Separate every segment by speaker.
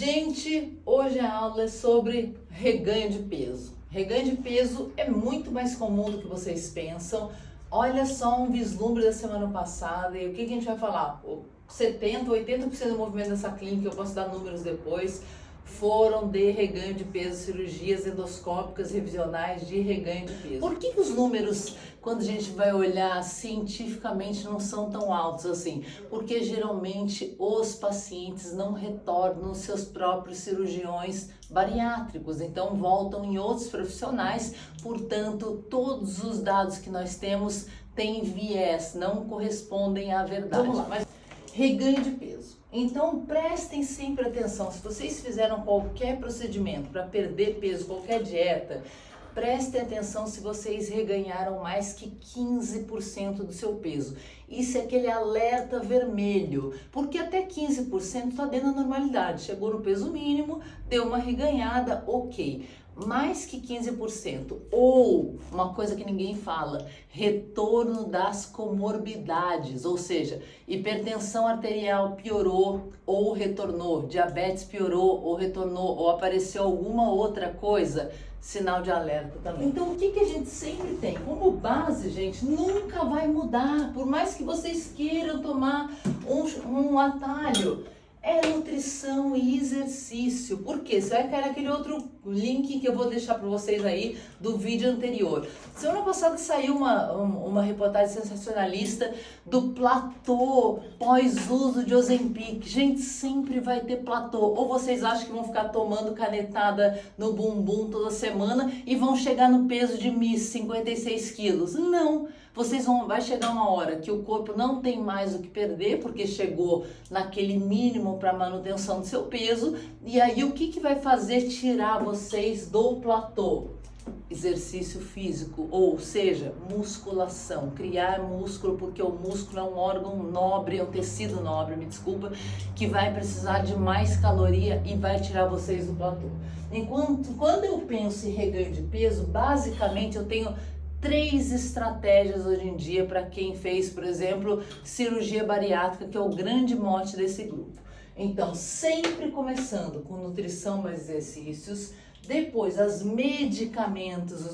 Speaker 1: Gente, hoje a aula é sobre reganho de peso. Reganho de peso é muito mais comum do que vocês pensam. Olha só um vislumbre da semana passada e o que a gente vai falar? 70%, 80% do movimento dessa clínica, eu posso dar números depois, foram de reganho de peso, cirurgias endoscópicas revisionais de reganho de peso. Por que os números, quando a gente vai olhar cientificamente, não são tão altos assim? Porque geralmente os pacientes não retornam aos seus próprios cirurgiões bariátricos, então voltam em outros profissionais, portanto todos os dados que nós temos têm viés, não correspondem à verdade. Vamos lá, mas reganho de peso. Então prestem sempre atenção, se vocês fizeram qualquer procedimento para perder peso, qualquer dieta, prestem atenção se vocês reganharam mais que 15% do seu peso. Isso é aquele alerta vermelho, porque até 15% está dentro da normalidade, chegou no peso mínimo, deu uma reganhada, ok. Mais que 15%, ou uma coisa que ninguém fala, retorno das comorbidades, ou seja, hipertensão arterial piorou ou retornou, diabetes piorou ou retornou, ou apareceu alguma outra coisa, sinal de alerta também. Então o que a gente sempre tem? Como base, gente, nunca vai mudar, por mais que vocês queiram tomar um atalho, é nutrição e exercício. Por quê? Você vai cair naquele outro link que eu vou deixar para vocês aí do vídeo anterior. Semana passada saiu uma reportagem sensacionalista do platô pós-uso de Ozempic. Gente, sempre vai ter platô. Ou vocês acham que vão ficar tomando canetada no bumbum toda semana e vão chegar no peso de Miss, 56 quilos? Não! Vai chegar uma hora que o corpo não tem mais o que perder, porque chegou naquele mínimo para manutenção do seu peso, e aí o que vai fazer tirar vocês do platô? Exercício físico, ou seja, musculação, criar músculo, porque o músculo é um órgão nobre, é um tecido nobre, me desculpa, que vai precisar de mais caloria e vai tirar vocês do platô. Quando eu penso em reganho de peso, basicamente eu tenho 3 estratégias hoje em dia para quem fez, por exemplo, cirurgia bariátrica, que é o grande mote desse grupo. Então, sempre começando com nutrição mais exercícios, depois os medicamentos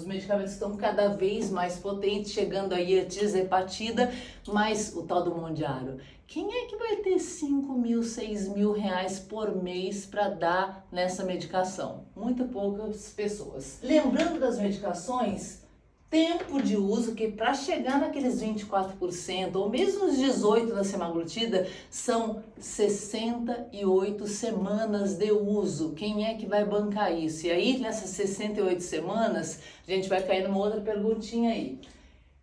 Speaker 1: estão cada vez mais potentes, chegando aí a tirzepatida, mais o tal do Mondiaro. Quem é que vai ter 5 mil, 6 mil reais por mês para dar nessa medicação? Muito poucas pessoas. Lembrando das medicações, tempo de uso, que para chegar naqueles 24% ou mesmo os 18% da semaglutida são 68 semanas de uso. Quem é que vai bancar isso? E aí nessas 68 semanas a gente vai cair numa outra perguntinha aí.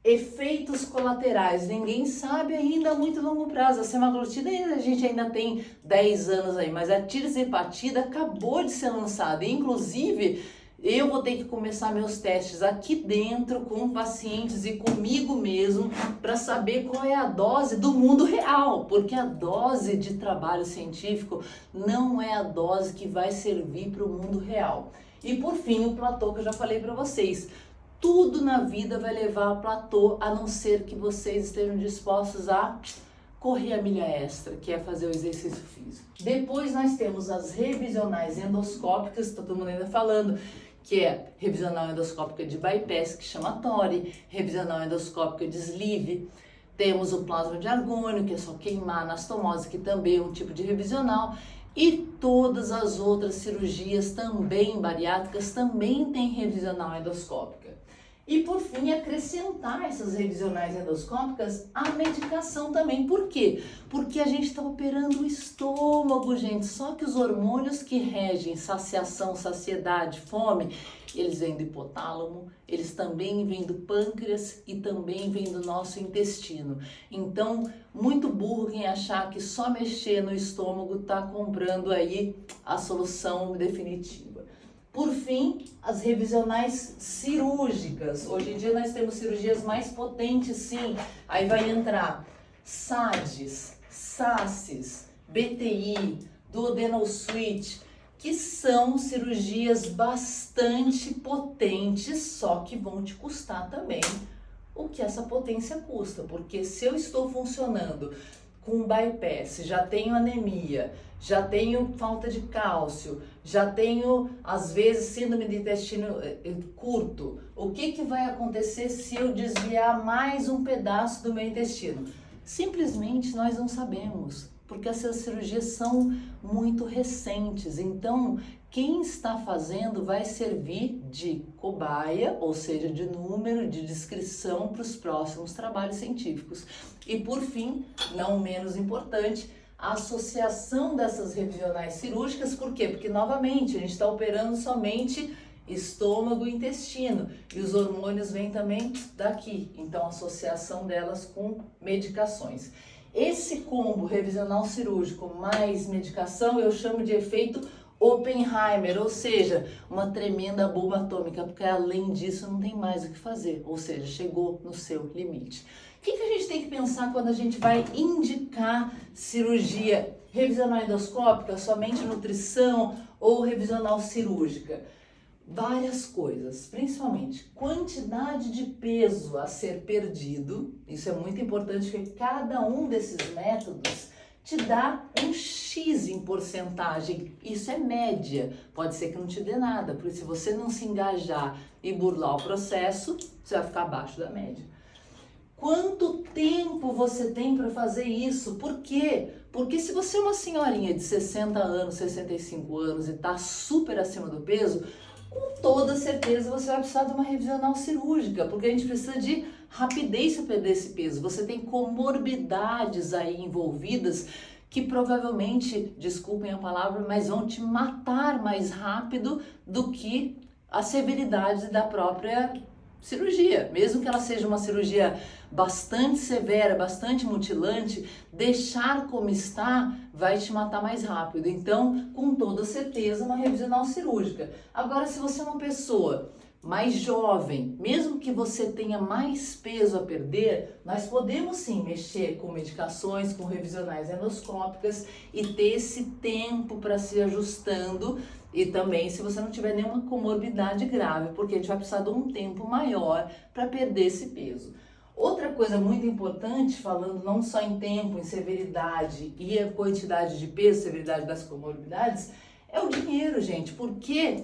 Speaker 1: Efeitos colaterais, ninguém sabe ainda a muito longo prazo. A semaglutida a gente ainda tem 10 anos aí, mas a tirzepatida acabou de ser lançada, inclusive eu vou ter que começar meus testes aqui dentro com pacientes e comigo mesmo para saber qual é a dose do mundo real, porque a dose de trabalho científico não é a dose que vai servir para o mundo real. E por fim, o platô que eu já falei para vocês. Tudo na vida vai levar a platô, a não ser que vocês estejam dispostos a correr a milha extra, que é fazer o exercício físico. Depois nós temos as revisionais endoscópicas, tá todo mundo ainda falando, que é revisional endoscópica de bypass, que chama TORI, revisional endoscópica de sleeve. Temos o plasma de argônio, que é só queimar anastomose, que também é um tipo de revisional. E todas as outras cirurgias também bariátricas também têm revisional endoscópica. E por fim, acrescentar essas revisionais endoscópicas à medicação também. Por quê? Porque a gente está operando o estômago, gente. Só que os hormônios que regem saciação, saciedade, fome, eles vêm do hipotálamo, eles também vêm do pâncreas e também vêm do nosso intestino. Então, muito burro quem achar que só mexer no estômago está comprando aí a solução definitiva. Por fim, as revisionais cirúrgicas. Hoje em dia nós temos cirurgias mais potentes, sim. Aí vai entrar SADs, SACs, BTI, duodenal switch, que são cirurgias bastante potentes, só que vão te custar também o que essa potência custa. Porque se eu estou funcionando com bypass, já tenho anemia, já tenho falta de cálcio, já tenho, às vezes, síndrome de intestino curto. O que vai acontecer se eu desviar mais um pedaço do meu intestino? Simplesmente nós não sabemos, porque essas cirurgias são muito recentes. Então, quem está fazendo vai servir de cobaia, ou seja, de número, de descrição para os próximos trabalhos científicos. E por fim, não menos importante, a associação dessas revisionais cirúrgicas. Por quê? Porque, novamente, a gente está operando somente estômago e intestino, e os hormônios vêm também daqui. Então, a associação delas com medicações. Esse combo revisional cirúrgico mais medicação eu chamo de efeito Oppenheimer, ou seja, uma tremenda bomba atômica, porque além disso não tem mais o que fazer, ou seja, chegou no seu limite. O que a gente tem que pensar quando a gente vai indicar cirurgia revisional endoscópica, somente nutrição ou revisional cirúrgica? Várias coisas, principalmente quantidade de peso a ser perdido. Isso é muito importante, porque cada um desses métodos te dá um X em porcentagem. Isso é média, pode ser que não te dê nada, porque se você não se engajar e burlar o processo, você vai ficar abaixo da média. Quanto tempo você tem para fazer isso? Por quê? Porque se você é uma senhorinha de 60 anos, 65 anos e está super acima do peso, com toda certeza você vai precisar de uma revisional cirúrgica, porque a gente precisa de rapidez para perder esse peso. Você tem comorbidades aí envolvidas que provavelmente, desculpem a palavra, mas vão te matar mais rápido do que a severidade da própria cirurgia. Mesmo que ela seja uma cirurgia bastante severa, bastante mutilante, deixar como está vai te matar mais rápido. Então, com toda certeza, uma revisional cirúrgica. Agora, se você é uma pessoa mais jovem, mesmo que você tenha mais peso a perder, nós podemos sim mexer com medicações, com revisionais endoscópicas e ter esse tempo para se ajustando. E também se você não tiver nenhuma comorbidade grave, porque a gente vai precisar de um tempo maior para perder esse peso. Outra coisa muito importante, falando não só em tempo, em severidade e a quantidade de peso, severidade das comorbidades, é o dinheiro, gente, porque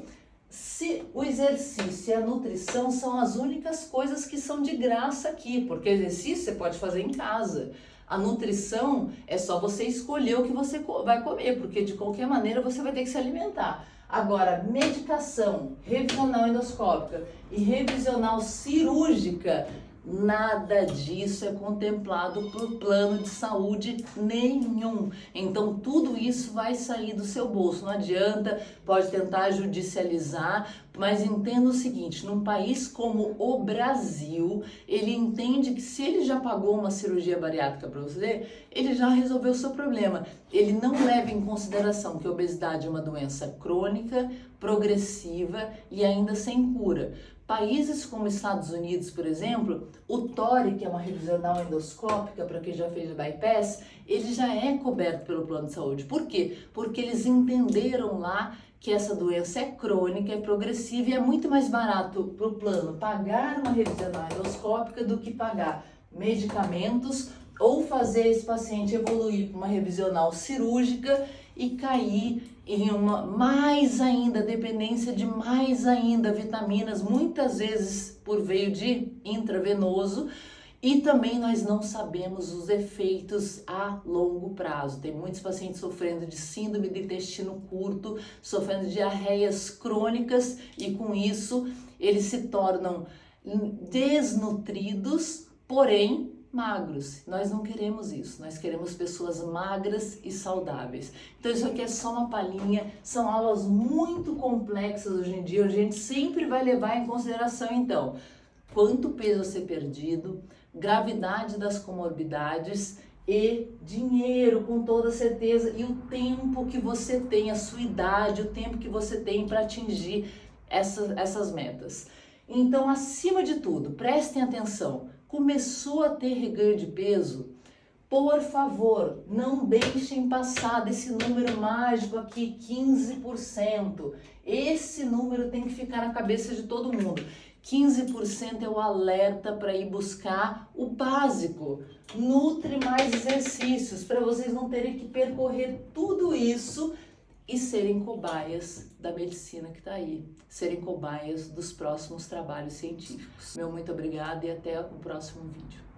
Speaker 1: se o exercício e a nutrição são as únicas coisas que são de graça aqui, porque exercício você pode fazer em casa. A nutrição é só você escolher o que você vai comer, porque de qualquer maneira você vai ter que se alimentar. Agora, medicação, revisional endoscópica e revisional cirúrgica, nada disso é contemplado por plano de saúde nenhum. Então tudo isso vai sair do seu bolso. Não adianta, pode tentar judicializar, mas entenda o seguinte, num país como o Brasil, ele entende que se ele já pagou uma cirurgia bariátrica para você, ele já resolveu o seu problema. Ele não leva em consideração que a obesidade é uma doença crônica, progressiva e ainda sem cura. Países como Estados Unidos, por exemplo, o TORI, que é uma revisional endoscópica para quem já fez o bypass, ele já é coberto pelo plano de saúde. Por quê? Porque eles entenderam lá que essa doença é crônica, é progressiva e é muito mais barato para o plano pagar uma revisional endoscópica do que pagar medicamentos ou fazer esse paciente evoluir para uma revisional cirúrgica e cair em uma mais ainda dependência de mais ainda vitaminas, muitas vezes por meio de intravenoso, e também nós não sabemos os efeitos a longo prazo. Tem muitos pacientes sofrendo de síndrome do intestino curto, sofrendo de diarreias crônicas e com isso eles se tornam desnutridos, porém magros. Nós não queremos isso, nós queremos pessoas magras e saudáveis. Então isso aqui é só uma palhinha, são aulas muito complexas hoje em dia, a gente sempre vai levar em consideração então quanto peso a ser perdido, gravidade das comorbidades e dinheiro com toda certeza e o tempo que você tem, a sua idade, o tempo que você tem para atingir essas metas. Então, acima de tudo, prestem atenção. Começou a ter reganho de peso, por favor, não deixem passar desse número mágico aqui, 15%. Esse número tem que ficar na cabeça de todo mundo. 15% é o alerta para ir buscar o básico. Nutre mais exercícios, para vocês não terem que percorrer tudo isso e serem cobaias da medicina que está aí, serem cobaias dos próximos trabalhos científicos. Meu muito obrigada e até o próximo vídeo.